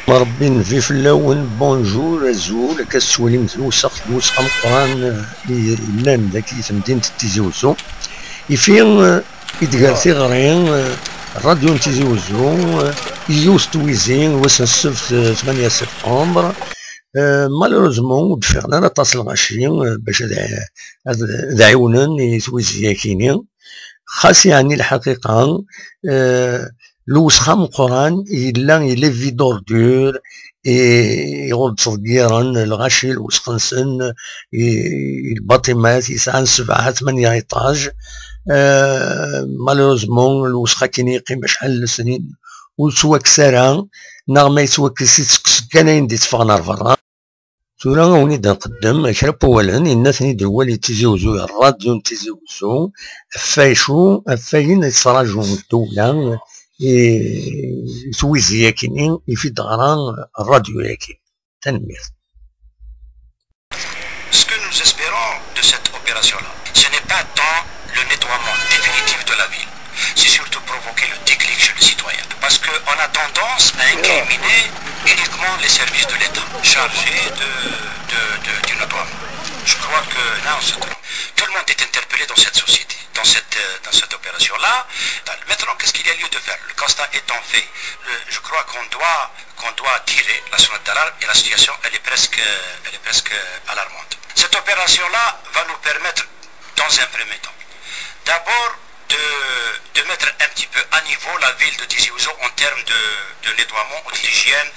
مربي نفي في اللون بونجور الزول كسولي متلوسخ توسخ مقران لان ذاك مدينة تيزي وزو يفين يتقال غرين الراديو تيزي وزو يوست ويزين وسن السبت 8 سبتمبر مالوروزمون دفعنا لا تصل غاشي باش دعونا يتويزيا كيني خاص يعني الحقيقة الوسخة مقران إلا في دوردور يغض صديران الغاشي الوسخنسن الباطمات يسعان 7 8 إيطاج مالوروزمون الوسخة كاين يقيم شحال السنين وتوا كسارها نغما يتوا كان يندي تفغنا برا تورا ونيد نقدم كرا اولا الناس نيد هو اللي تيزيوزو الراديو تيزيوزو فايشو فاين يتراجعوا الدولة سويزيا كاينين يفيد غران الراديو ياكي تنمير. Ce que nous espérons de cette opération-là, ce n'est pas tant le nettoiement définitif de la ville, c'est surtout provoquer le déclic chez le citoyen. Parce qu'on a tendance à incriminer uniquement les services de l'État chargés du nettoiement. Je crois que là, tout le monde est interpellé dans cette société, dans cette opération-là. Maintenant, qu'est-ce qu'il y a lieu de faire? Le constat étant fait, je crois qu'on doit tirer la sonnette d'alarme et la situation, elle est presque alarmante. Cette opération-là va nous permettre, dans un premier temps, d'abord de mettre un petit peu à niveau la ville de Tizi Ouzou en termes de nettoiement, d'hygiène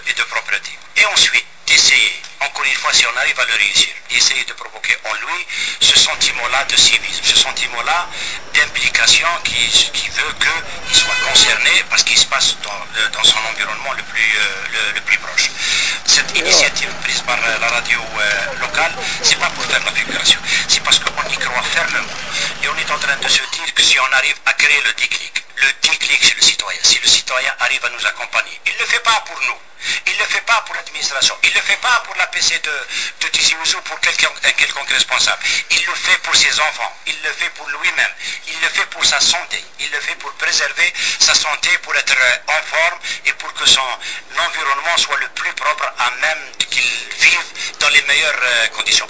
et de propreté. Et ensuite, d'essayer, encore une fois, si on arrive à le réussir, essayer de provoquer en lui ce sentiment-là de civisme, ce sentiment-là d'implication qui veut qu'il soit concerné par ce qui se passe dans son environnement le plus proche. Cette initiative prise par la radio locale, c'est pas pour faire la figuration, c'est parce qu'on y croit fermement. Et on est en train de se dire que si on arrive à créer le déclic chez le citoyen, si le citoyen arrive à nous accompagner, il ne le fait pas pour nous. Il ne le fait pas pour l'administration, il ne le fait pas pour la PC de Tizi Ouzou, pour un quelconque responsable. Il le fait pour ses enfants, il le fait pour lui-même, il le fait pour sa santé, il le fait pour préserver sa santé, pour être en forme et pour que son environnement soit le plus propre à même qu'il vive dans les meilleures conditions.